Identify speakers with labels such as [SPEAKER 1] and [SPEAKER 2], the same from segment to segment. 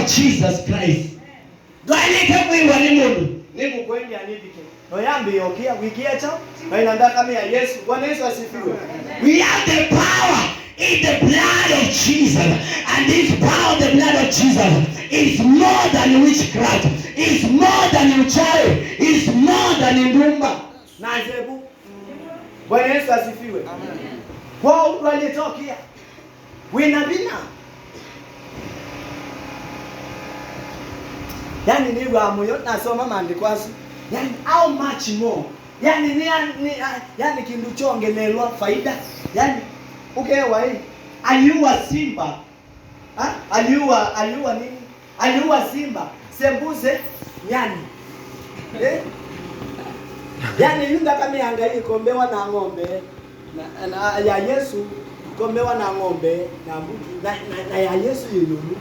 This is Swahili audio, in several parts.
[SPEAKER 1] of Jesus Christ. Dwaileke mwiwa ni mundu.
[SPEAKER 2] Niku kwenye anibike. Noyambi yokia wikieta. Na inandaka mea Yesu. Bwana Yesu asifiwe.
[SPEAKER 1] We have the power in the blood of Jesus. And this power, the blood of Jesus, is more than witchcraft. It's more than uchawi. It's more than ndumba.
[SPEAKER 2] Na zebu. Bwana Yesu asifiwe. Kwa walitokia. Winabina. Yani ni wa moyo nasoma maandiko asu. Yani how much more? Yani yani kindu chongelelwa faida. Yani ukewa hii. Aliua simba. Aliua nini? Aliua simba. Sembuse nyani. Yani yunda kama yangai kombewa na ng'ombe na ya Yesu kombewa na ng'ombe na mbuzi na ya Yesu yululu.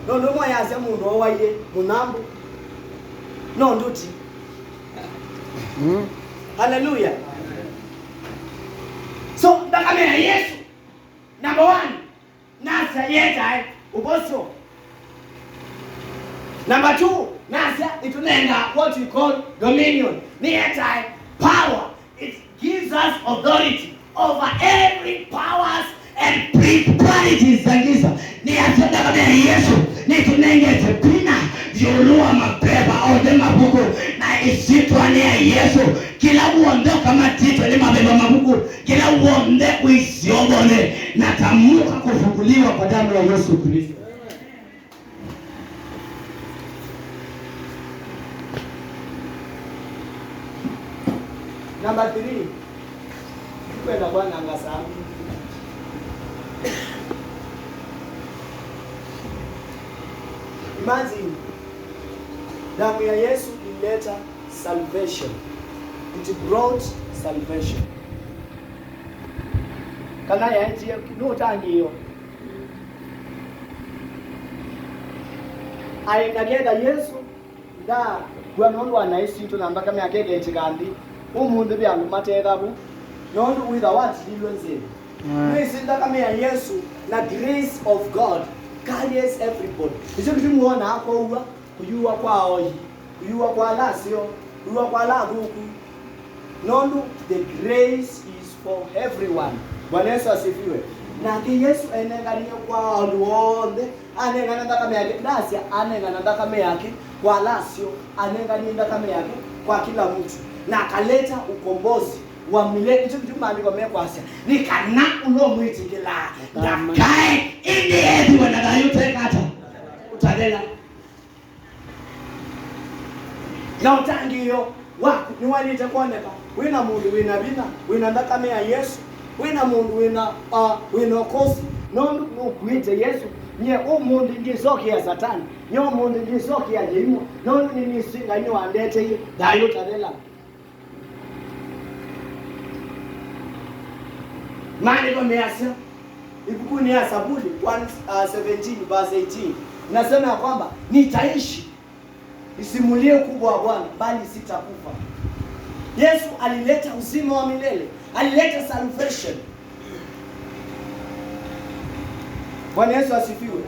[SPEAKER 2] No mwa yaze mundu owaye munambu. No nduti. Hallelujah. So ndakame ya Yesu. Number 1. Nasa yeta uboso. Number 2, nasa itunenga what we call dominion. Niyeta power. It gives us authority over every powers and principalities za giza. Niyatenda kama Yesu. Nitunenge tepina violua mabeba au dema buku na isitwa ni Yesu. Kila uonde kama tito ni mabeba mabuku. Kila uonde uisiobone na tamuka kufukuliwa kwa damu ya Yesu Kristo. Number 3. Kwenda Bwana angasabu. Imagine damu ya Yesu ilileta salvation. It brought salvation. Kana ya nchi nutangiyo. Ainagenda Yesu da gwanondu anaisi tunambaka myakege chigandi. Umundu byangu materabu. Nondu with what dilwenze. Nisinda kama ya Yesu na grace of God carries everybody. Hizo kitu muona hapo huwa kujua kwa oyi, kujua kwa lasio, kujua kwa laguku. Nondu the grace is for everyone. Bwana Yesu asifiwe. Na ki Yesu enengania kwa wonde, anengana kama yake dasia, anengana kama yake kwa lasio, anengana kama yake kwa kila mtu. Na akaleta ukombozi wa milele. Hicho kitu maandiko yamekwasha. Nikana ulo mwitikila. Ndakae indi eti wanadayute kata. Utadela. Na utangiyo waku ni walita kuoneka. Wina mundu wina bina, wina ndakame ya Yesu. Wina mundu wina kosi. Nondu kuite Yesu. Nye umundu ngisoki ya Satani. Nye umundu ngisoki ya jeimu. Nondu ninisinga nyo andete hii. Dayo utadela. Maandiko measa ibuku ni ya Zaburi 1:17 verse 18. Nasema ya kwamba nitaishi isimulie kubwa wa Bwana bali sitakufa. Yesu alileta uzima wa milele, alileta salvation. Bwana Yesu asifiwe.